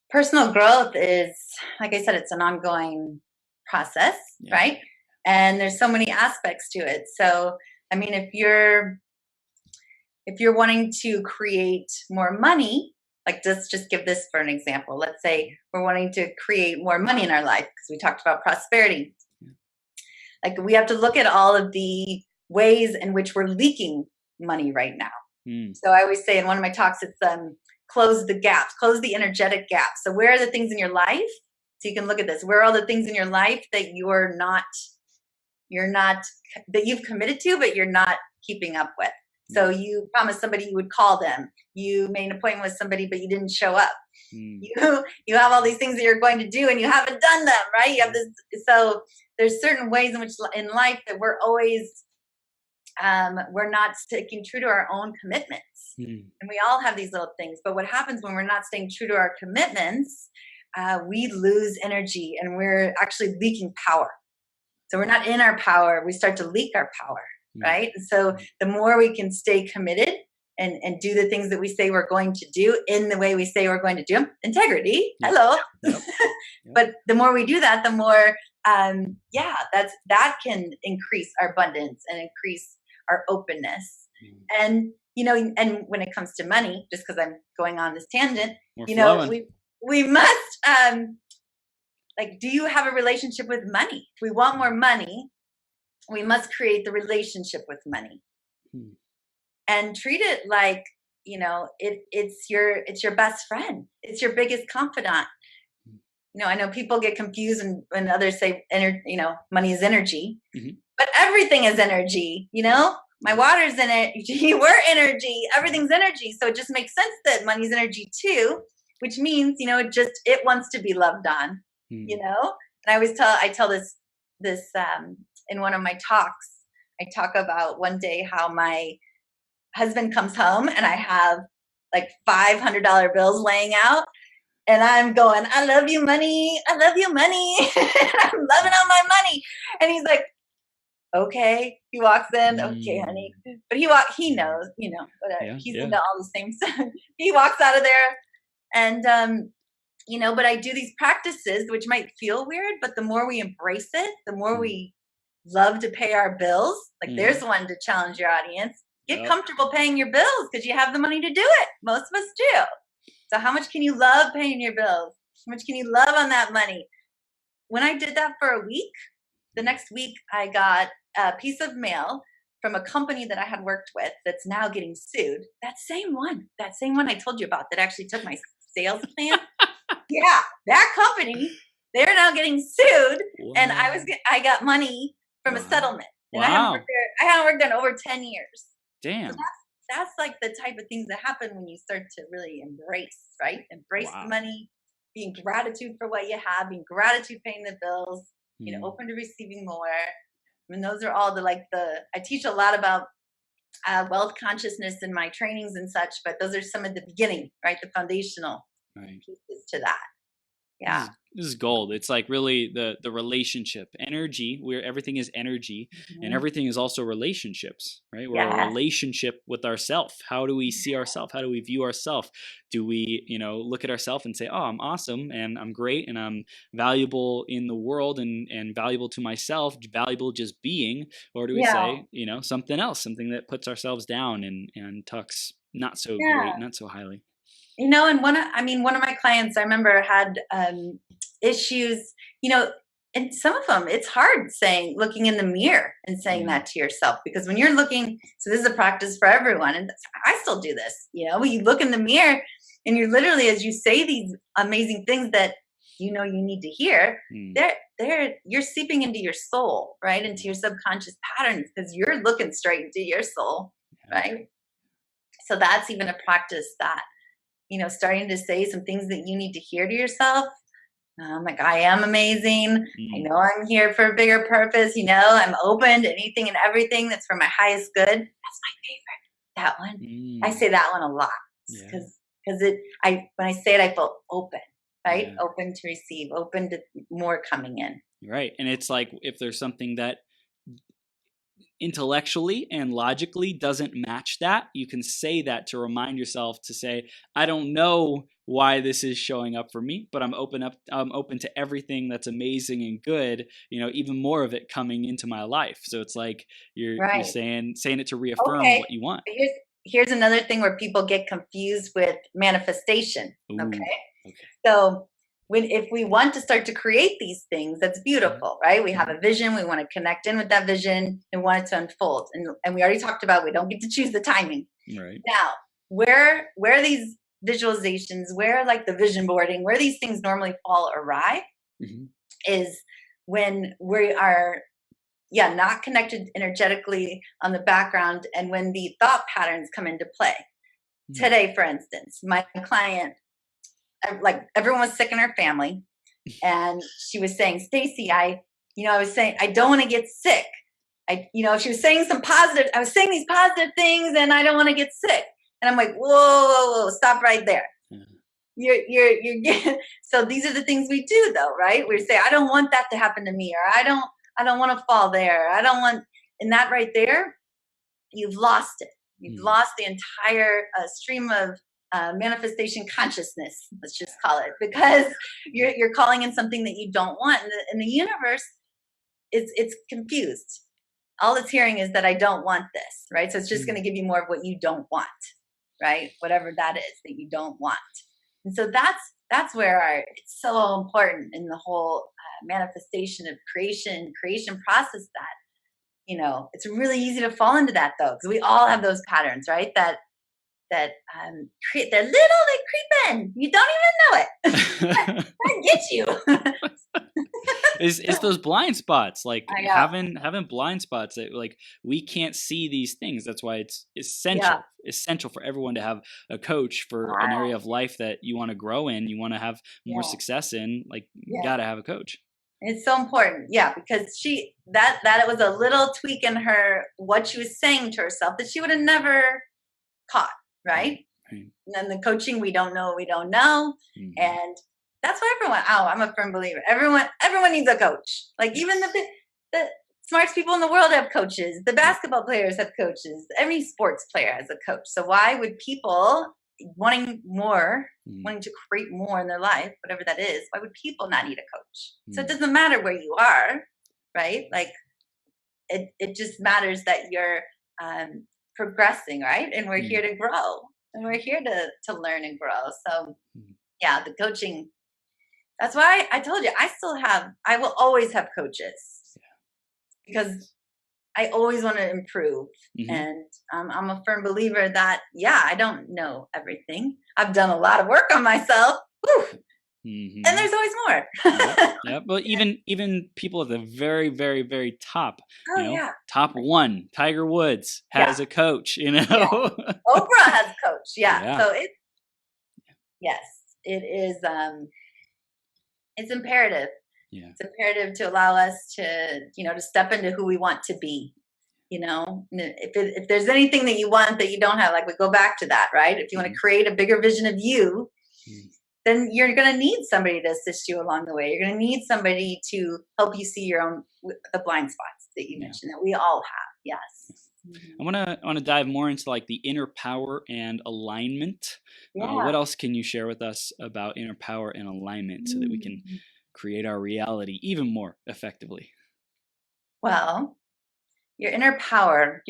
S2: personal growth is, like I said, it's an ongoing process, right? And there's so many aspects to it. So, if you're wanting to create more money, like let's just give this for an example. Let's say we're wanting to create more money in our life, because we talked about prosperity. Like, we have to look at all of the ways in which we're leaking money right now. So I always say in one of my talks, it's close the gaps, close the energetic gaps. So where are the things in your life? So you can look at this. Where are all the things in your life that you're not that you've committed to, but you're not keeping up with? So you promised somebody you would call them. You made an appointment with somebody, but you didn't show up. You have all these things that you're going to do, and you haven't done them, right? You have this. So there's certain ways in which in life that we're always we're not sticking true to our own commitments. And we all have these little things. But what happens when we're not staying true to our commitments, we lose energy, and we're actually leaking power. So we're not in our power. We start to leak our power, right? And so the more we can stay committed and do the things that we say we're going to do in the way we say we're going to do them, integrity, hello. But the more we do that, the more, that can increase our abundance and increase our openness. And, and when it comes to money, just because I'm going on this tangent, we must, do you have a relationship with money? If we want more money, we must create the relationship with money and treat it like, it's your best friend. It's your biggest confidant. I know people get confused when others say, money is energy, but everything is energy. My water's in it. We're energy. Everything's energy. So it just makes sense that money's energy too, which means, it wants to be loved on, And I always tell this in one of my talks. I talk about one day how my husband comes home and I have like $500 bills laying out. And I'm going, I love you, money. I love you, money. I'm loving all my money. And he's like, okay. He walks in. Okay, honey. But he knows, whatever. He's into all the same stuff. He walks out of there. And, but I do these practices, which might feel weird, but the more we embrace it, the more we love to pay our bills. Like there's one to challenge your audience. Get comfortable paying your bills because you have the money to do it. Most of us do. So how much can you love paying your bills? How much can you love on that money? When I did that for a week, the next week I got a piece of mail from a company that I had worked with that's now getting sued. That same one I told you about that actually took my sales plan. Yeah, that company, they're now getting sued. Wow. And I got money from a settlement. And I haven't worked there in over 10 years.
S1: Damn.
S2: So that's like the type of things that happen when you start to really embrace, right? Embrace the money, being gratitude for what you have, being gratitude paying the bills. open to receiving more. I mean, those are all I teach a lot about wealth consciousness in my trainings and such, but those are some of the beginning, right? The foundational pieces to that. Yeah.
S1: This is gold. It's like really the relationship energy, where everything is energy, and everything is also relationships, right? We're a relationship with ourself. How do we see ourselves? How do we view ourselves? Do we, look at ourselves and say, oh, I'm awesome and I'm great and I'm valuable in the world and valuable to myself, valuable just being? Or do we say, something else, something that puts ourselves down and talks not so great, not so highly?
S2: And one of my clients, I remember, had issues, and some of them, it's hard looking in the mirror and saying that to yourself, because when you're looking, so this is a practice for everyone, and I still do this, when you look in the mirror and you're literally, as you say these amazing things that you need to hear, you're seeping into your soul, right? Into your subconscious patterns, because you're looking straight into your soul, right? So that's even a practice that, starting to say some things that you need to hear to yourself. Like, I am amazing. I know I'm here for a bigger purpose. I'm open to anything and everything that's for my highest good. That's my favorite. That one. I say that one a lot because when I say it, I feel open, right? Open to receive, open to more coming in.
S1: Right. And it's like, if there's something that intellectually and logically doesn't match that, you can say that to remind yourself to say, I don't know why this is showing up for me, but I'm open to everything that's amazing and good, even more of it coming into my life. So it's like you're saying it to reaffirm what you want.
S2: Here's another thing where people get confused with manifestation.
S1: Ooh.
S2: Okay. So if we want to start to create these things, that's beautiful, right? We have a vision. We want to connect in with that vision and want it to unfold. And we already talked about, we don't get to choose the timing.
S1: Right.
S2: Now, where these visualizations, where like the vision boarding, where these things normally fall awry is when we are, not connected energetically on the background. And when the thought patterns come into play. Today, for instance, my client, like, everyone was sick in her family, and she was saying, Stacey, I was saying, I don't want to get sick. She was saying I was saying these positive things, and I don't want to get sick. And I'm like, whoa, stop right there. You're getting, so these are the things we do though, right? We say, I don't want that to happen to me, or I don't want to fall there. And that right there, you've lost it. You've lost the entire stream of manifestation consciousness, let's just call it, because you're calling in something that you don't want, and the universe it's confused. All it's hearing is that I don't want this, right? So it's just going to give you more of what you don't want, right? Whatever that is that you don't want. And so that's where it's so important in the whole manifestation of creation process, that it's really easy to fall into that though, because we all have those patterns, right? That creep, they're little, they creep in. You don't even know it. That gets you.
S1: It's those blind spots, like having blind spots that, like, we can't see these things. That's why it's essential for everyone to have a coach for an area of life that you want to grow in, you want to have more success in. Like, you got to have a coach.
S2: It's so important, because that it was a little tweak in her, what she was saying to herself that she would have never caught. Right. And then the coaching, we don't know. And that's why I'm a firm believer. Everyone needs a coach. Like, even the smartest people in the world have coaches. The basketball players have coaches. Every sports player has a coach. So why would people wanting to create more in their life, whatever that is, why would people not need a coach? So it doesn't matter where you are, right? Like, it just matters that you're, progressing, right? And we're here to grow, and we're here to learn and grow. So the coaching, that's why I told you I will always have coaches, because I always want to improve. And I'm a firm believer that I don't know everything. I've done a lot of work on myself. And there's always more.
S1: But even people at the very, very, very top, top one, Tiger Woods has a coach,
S2: Oprah has a coach. So it is, it's imperative
S1: Yeah.
S2: It's imperative to allow us to, to step into who we want to be. If there's anything that you want that you don't have, like we go back to that, right? If you want to create a bigger vision of you, then you're going to need somebody to assist you along the way. You're going to need somebody to help you see the blind spots that you mentioned that we all have. Yes.
S1: I want to dive more into like the inner power and alignment. What else can you share with us about inner power and alignment so that we can create our reality even more effectively?
S2: Well, your inner power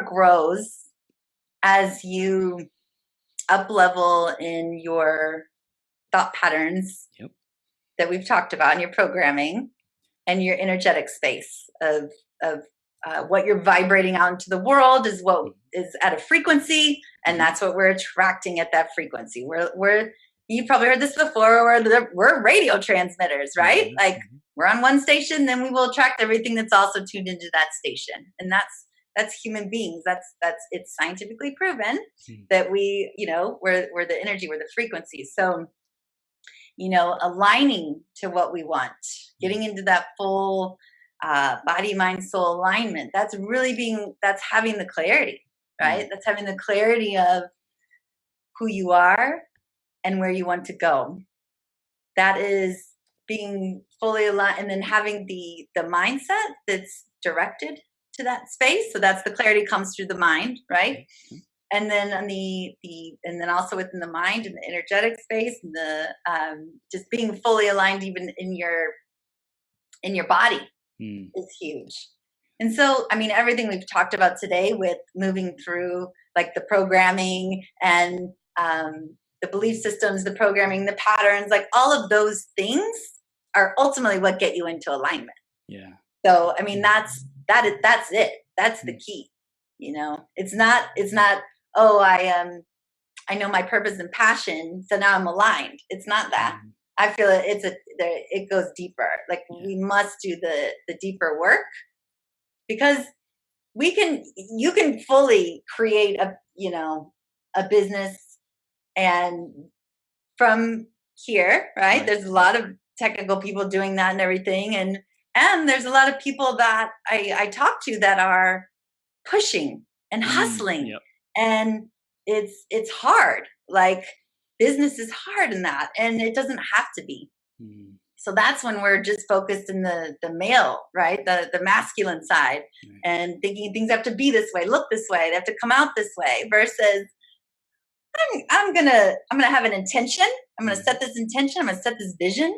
S2: grows as you up level in your thought patterns that we've talked about in your programming and your energetic space of what you're vibrating out into the world is what is at a frequency, and that's what we're attracting at that frequency. You've probably heard this before, we're radio transmitters, right? Like we're on one station, then we will attract everything that's also tuned into that station. And that's human beings. It's scientifically proven that we're the energy, we're the frequency. So, aligning to what we want, getting into that full body, mind, soul alignment. That's having the clarity, right? That's having the clarity of who you are and where you want to go. That is being fully aligned, and then having the mindset that's directed to that space. So that's the clarity comes through the mind, right? And then on and then also within the mind and the energetic space, and the just being fully aligned even in your body is huge. And so, I mean, everything we've talked about today with moving through like the programming and the belief systems, the programming, the patterns, like all of those things are ultimately what get you into alignment.
S1: Yeah.
S2: So, I mean, that's it. That's the key. It's not, oh, I know my purpose and passion, so now I'm aligned. It's not that. I feel it goes deeper. Like we must do the deeper work, because you can fully create a business and from here, right? There's a lot of technical people doing that and everything. And there's a lot of people that I talk to that are pushing and hustling. And it's hard. Like business is hard in that, and it doesn't have to be. So that's when we're just focused in the male, right? The masculine side, and thinking things have to be this way, look this way, they have to come out this way, versus I'm gonna have an intention. I'm gonna set this intention. I'm gonna set this vision,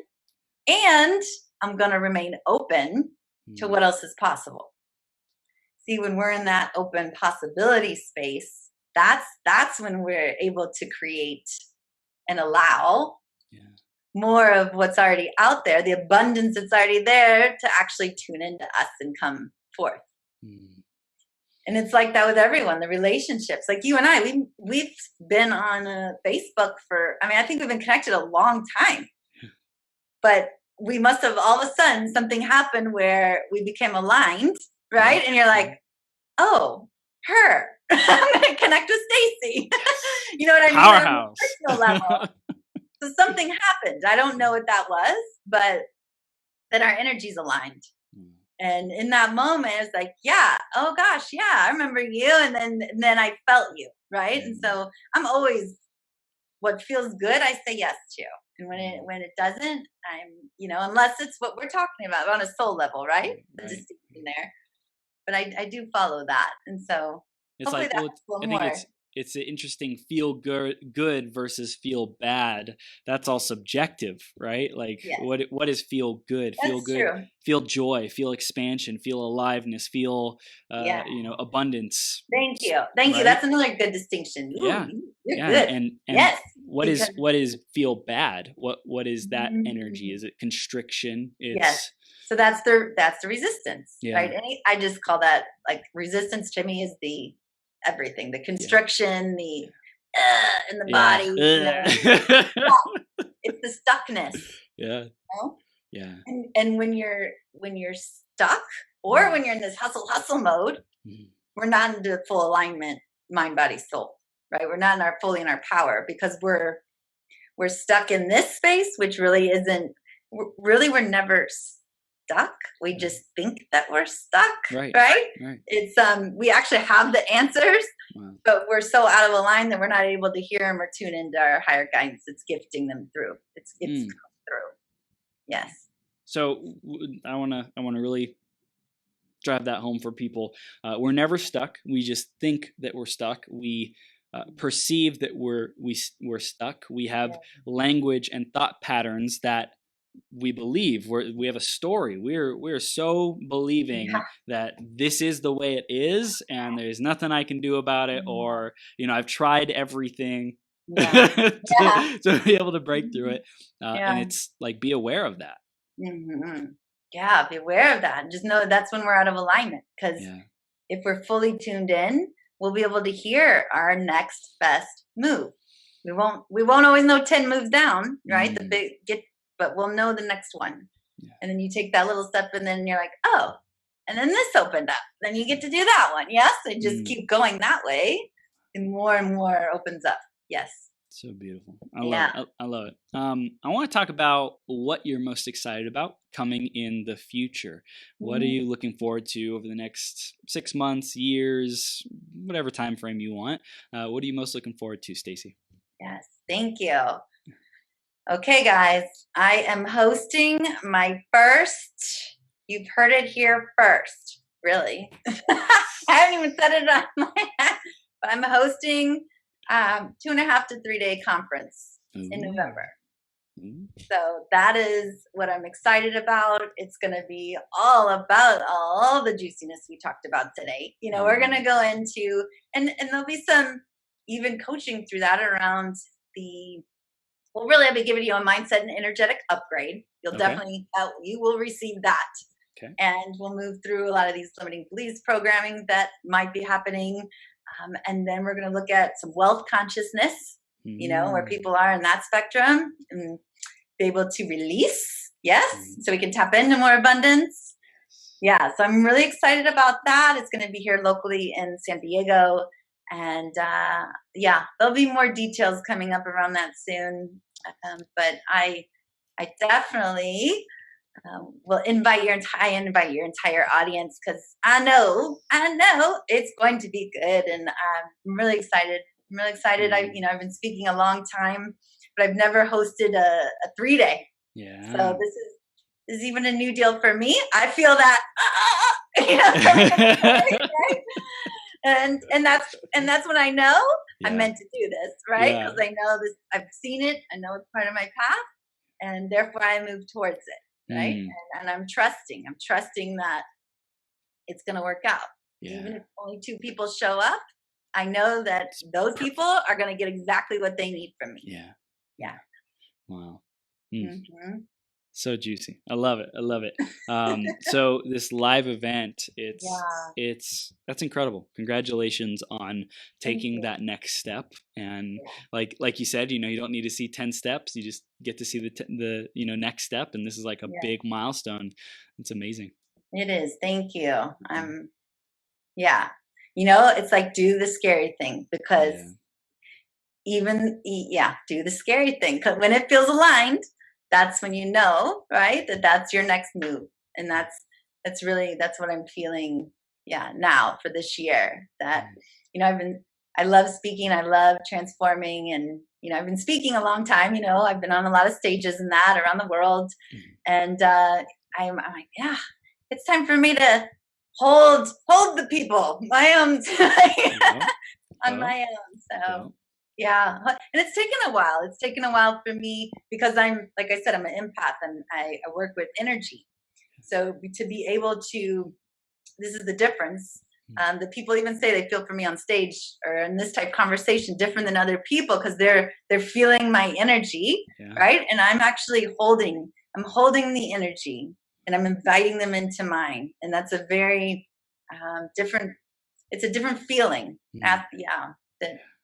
S2: and I'm gonna remain open to what else is possible. See, when we're in that open possibility space, that's when we're able to create and allow more of what's already out there, the abundance that's already there, to actually tune into us and come forth. And it's like that with everyone, the relationships. Like you and I, we've been on Facebook I think we've been connected a long time. But we must have, all of a sudden, something happened where we became aligned, right? And you're like, oh, her. I'm going to connect with Stacey. You know what I mean?
S1: Powerhouse.
S2: On a personal level. So something happened. I don't know what that was, but then our energies aligned. And in that moment, it's like, yeah, oh gosh, yeah, I remember you. And then I felt you, right? And so I'm always, what feels good, I say yes to. And when it doesn't, unless it's what we're talking about on a soul level, right? The distinction there. But I do follow that. And so
S1: it's like, I think it's an interesting feel good versus feel bad. That's all subjective, right? Like what is feel good? Feel good, true. Feel joy, feel expansion, feel aliveness, feel abundance.
S2: Thank you. That's another good distinction. Ooh, you're good.
S1: And
S2: yes.
S1: What is feel bad? What is that energy? Is it constriction?
S2: Yes. So that's the resistance, right? And I just call that, like, resistance to me is the everything, the constriction, the in the body. It's the stuckness. And when you're stuck, or when you're in this hustle mode, we're not into full alignment, mind, body, soul, right? We're not fully in our power, because we're stuck in this space, which really isn't really we're never stuck. We just think that we're stuck,
S1: right?
S2: It's we actually have the answers, but we're so out of line that we're not able to hear them or tune into our higher guidance. It's gifting them through. It's come through. Yes.
S1: So I want to really drive that home for people. We're never stuck. We just think that we're stuck. We perceive that we're stuck. We have language and thought patterns that we believe. We have a story. We're so believing that this is the way it is, and there's nothing I can do about it, or I've tried everything to be able to break through it. And it's like, be aware of that.
S2: Yeah, be aware of that, and just know that's when we're out of alignment. Because if we're fully tuned in, we'll be able to hear our next best move. We won't always know 10 moves down, right? But we'll know the next one. And then you take that little step, and then you're like, oh, and then this opened up. Then you get to do that one. Yes, and just keep going that way, and more opens up. Yes.
S1: So beautiful. I love it. I want to talk about what you're most excited about coming in the future. What are you looking forward to over the next 6 months, years, whatever time frame you want? What are you most looking forward to, Stacey?
S2: Yes, thank you. Okay, guys, I am hosting my first, you've heard it here first, really. I haven't even said it on my head, but I'm hosting 2.5 to 3 day conference in November. So that is what I'm excited about. It's going to be all about all the juiciness we talked about today. We're going to go into, and there'll be some even coaching through that around really I'll be giving you a mindset and energetic upgrade. You'll definitely, you will receive that. Okay. And we'll move through a lot of these limiting beliefs programming that might be happening. And then we're going to look at some wealth consciousness, where people are in that spectrum, and be able to release. Yes. So we can tap into more abundance. Yeah. So I'm really excited about that. It's going to be here locally in San Diego. And there'll be more details coming up around that soon. But I definitely will invite your entire audience, because I know it's going to be good, and I'm really excited. I've been speaking a long time, but I've never hosted a 3 day. Yeah. So this is even a new deal for me. I feel that. Right? And that's when I know I'm meant to do this, right? Because I know this, I've seen it, I know it's part of my path, and therefore I move towards it, right? And I'm trusting that it's going to work out. Even if only 2 people show up, I know that those people are going to get exactly what they need from me. Yeah.
S1: Wow. So juicy. I love it. So this live event, that's incredible. Congratulations on taking that next step. And like you said, you don't need to see 10 steps. You just get to see the next step. And this is like a big milestone. It's amazing.
S2: It is. Thank you. It's like, do the scary thing, because do the scary thing. Because when it feels aligned, that's when right, that's your next move. And that's what I'm feeling now for this year. That I love speaking, I love transforming, and I've been speaking a long time. I've been on a lot of stages and that around the world, and I'm like, it's time for me to hold the people my own on my own. So and it's taken a while. It's taken a while for me, because I'm, like I said, I'm an empath, and I work with energy. So to be able to, this is the difference. The people even say they feel for me on stage or in this type of conversation different than other people, because they're feeling my energy, right? And I'm actually holding the energy, and I'm inviting them into mine. And that's a very different feeling. That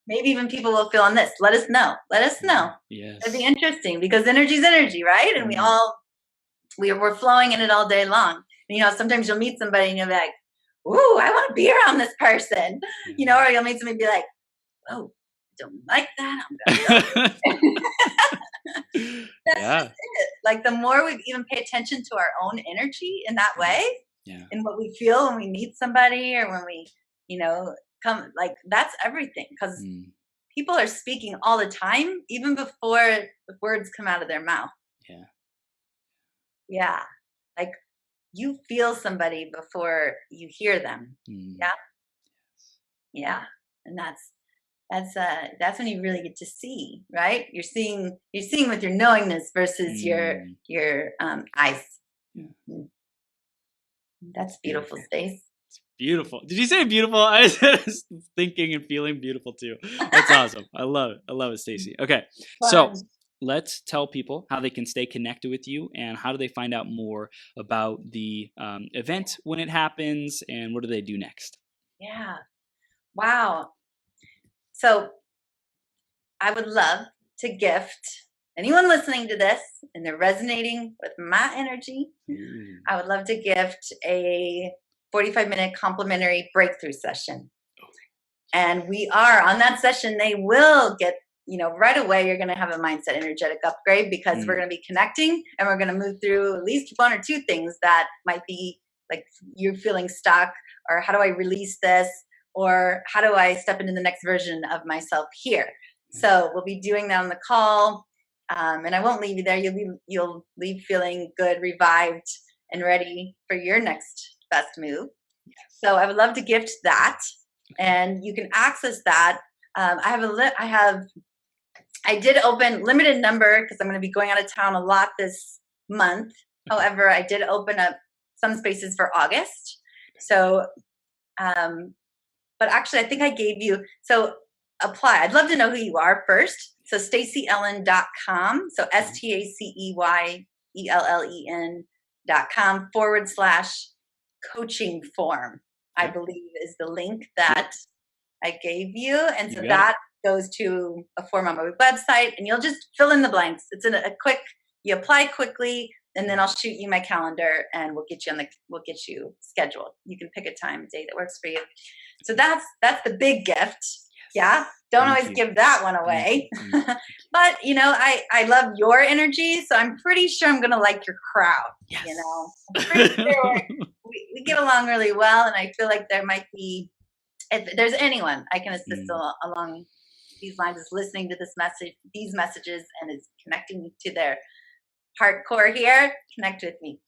S2: maybe even people will feel on this. Let us know. Yes. It'd be interesting, because energy's energy, right? And we're flowing in it all day long. And, sometimes you'll meet somebody and you'll be like, ooh, I want to be around this person. Or you'll meet somebody and be like, oh, I don't like that. I'm gonna go. That's just it. Like the more we even pay attention to our own energy in that way, and what we feel when we meet somebody or when we, come, like that's everything. Because people are speaking all the time, even before the words come out of their mouth. Yeah. Like you feel somebody before you hear them. Yeah. And that's when you really get to see, right? You're seeing with your knowingness versus your eyes. That's beautiful, Stace.
S1: Beautiful. Did you say beautiful? I was thinking and feeling beautiful too. That's awesome. I love it, Stacey. Okay. So let's tell people how they can stay connected with you and how do they find out more about the event when it happens and what do they do next?
S2: Yeah. Wow. So I would love to gift anyone listening to this and they're resonating with my energy. I would love to gift a 45-minute complimentary breakthrough session. And we are on that session. They will get, right away, you're going to have a mindset energetic upgrade because we're going to be connecting and we're going to move through at least one or two things that might be like you're feeling stuck or how do I release this or how do I step into the next version of myself here? So we'll be doing that on the call. And I won't leave you there. You'll leave feeling good, revived, and ready for your next best move. So I would love to gift that, and you can access that. I did open limited number because I'm going to be going out of town a lot this month. However, I did open up some spaces for August. So, but actually, I think I gave you apply. I'd love to know who you are first. So StaceyEllen.com. So StaceyEllen.com /coaching form, I believe is the link that I gave you. And so that goes to a form on my website and you'll just fill in the blanks. It's you apply quickly and then I'll shoot you my calendar and we'll get you scheduled. You can pick a time, a day that works for you. So that's the big gift. Yeah. Don't always give that one away. But, I love your energy. So I'm pretty sure I'm going to like your crowd.
S1: Yes.
S2: I'm pretty sure we get along really well. And I feel like there might be, if there's anyone I can assist along these lines is listening to these messages and is connecting to their hardcore here, connect with me.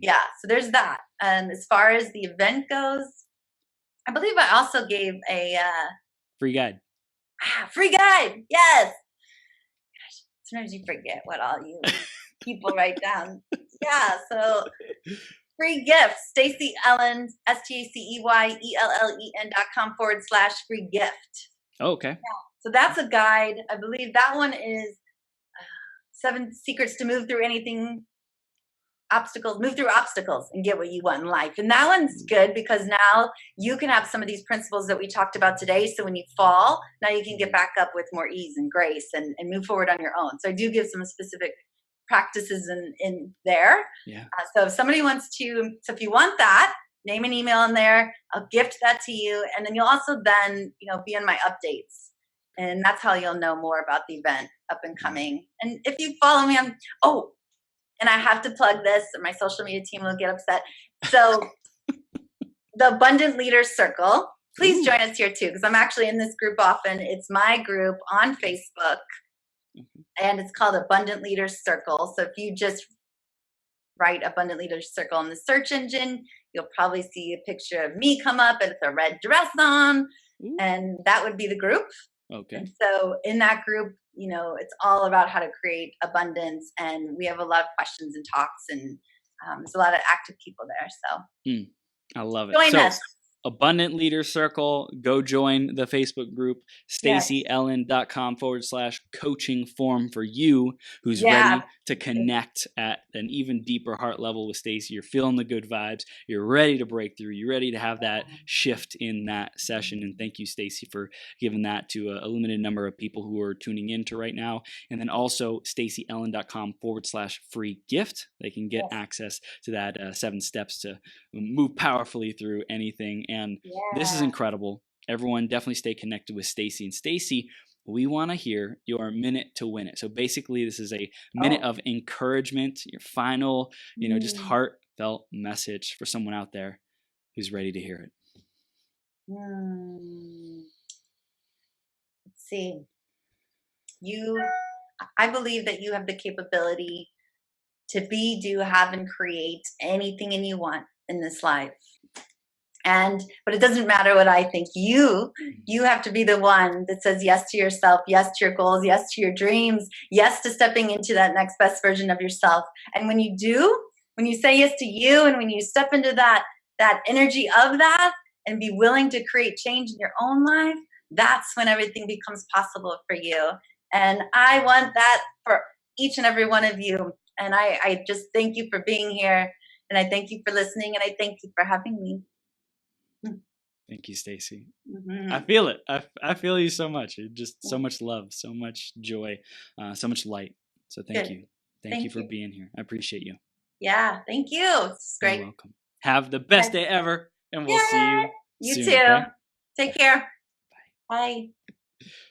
S2: Yeah. So there's that. And as far as the event goes, I believe I also gave a,
S1: free guide.
S2: Free guide. Yes. Gosh, sometimes you forget what all you people write down. Yeah. So free gift. Stacey Ellen, StaceyEllen.com /free gift.
S1: Oh, okay.
S2: Yeah. So that's a guide. I believe that one is 7 secrets to move through obstacles and get what you want in life. And that one's good because now you can have some of these principles that we talked about today. So when you fall, now you can get back up with more ease and grace and move forward on your own. So I do give some specific practices in there.
S1: Yeah.
S2: So if somebody wants to, if you want that, name and email in there, I'll gift that to you. And then you'll also then, be in my updates. And that's how you'll know more about the event up and coming. And if you follow me on, and I have to plug this, or my social media team will get upset. So the Abundant Leaders Circle, please join us here too, because I'm actually in this group often. It's my group on Facebook, and it's called Abundant Leaders Circle. So if you just write Abundant Leaders Circle in the search engine, you'll probably see a picture of me come up with a red dress on, and that would be the group.
S1: Okay.
S2: And so in that group, it's all about how to create abundance, and we have a lot of questions and talks, and there's a lot of active people there. So
S1: I love it.
S2: Join us.
S1: Abundant Leader Circle. Go join the Facebook group, StaceyEllen.com /coaching form for you who's ready to connect at an even deeper heart level with Stacey. You're feeling the good vibes. You're ready to break through. You're ready to have that shift in that session. And thank you, Stacey, for giving that to a limited number of people who are tuning into right now. And then also StaceyEllen.com /free gift. They can get access to that 7 steps to move powerfully through anything. And this is incredible. Everyone definitely stay connected with Stacey. And Stacey, we want to hear your minute to win it. So basically, this is a minute of encouragement, your final, just heartfelt message for someone out there who's ready to hear it.
S2: Let's see. I believe that you have the capability to be, do, have, and create anything and you want in this life. But it doesn't matter what I think. You have to be the one that says yes to yourself, yes to your goals, yes to your dreams, yes to stepping into that next best version of yourself. And when you do, when you say yes to you, and when you step into that energy of that and be willing to create change in your own life, that's when everything becomes possible for you. And I want that for each and every one of you. And I just thank you for being here. And I thank you for listening. And I thank you for having me.
S1: Thank you, Stacey. I feel it. I feel you so much. Just so much love, so much joy, so much light. So thank you. Thank you for being here. I appreciate you.
S2: Yeah, thank you. It's great.
S1: You're welcome. Have the best day ever, and we'll see you
S2: You
S1: soon.
S2: too.
S1: Okay?
S2: Take care. Bye.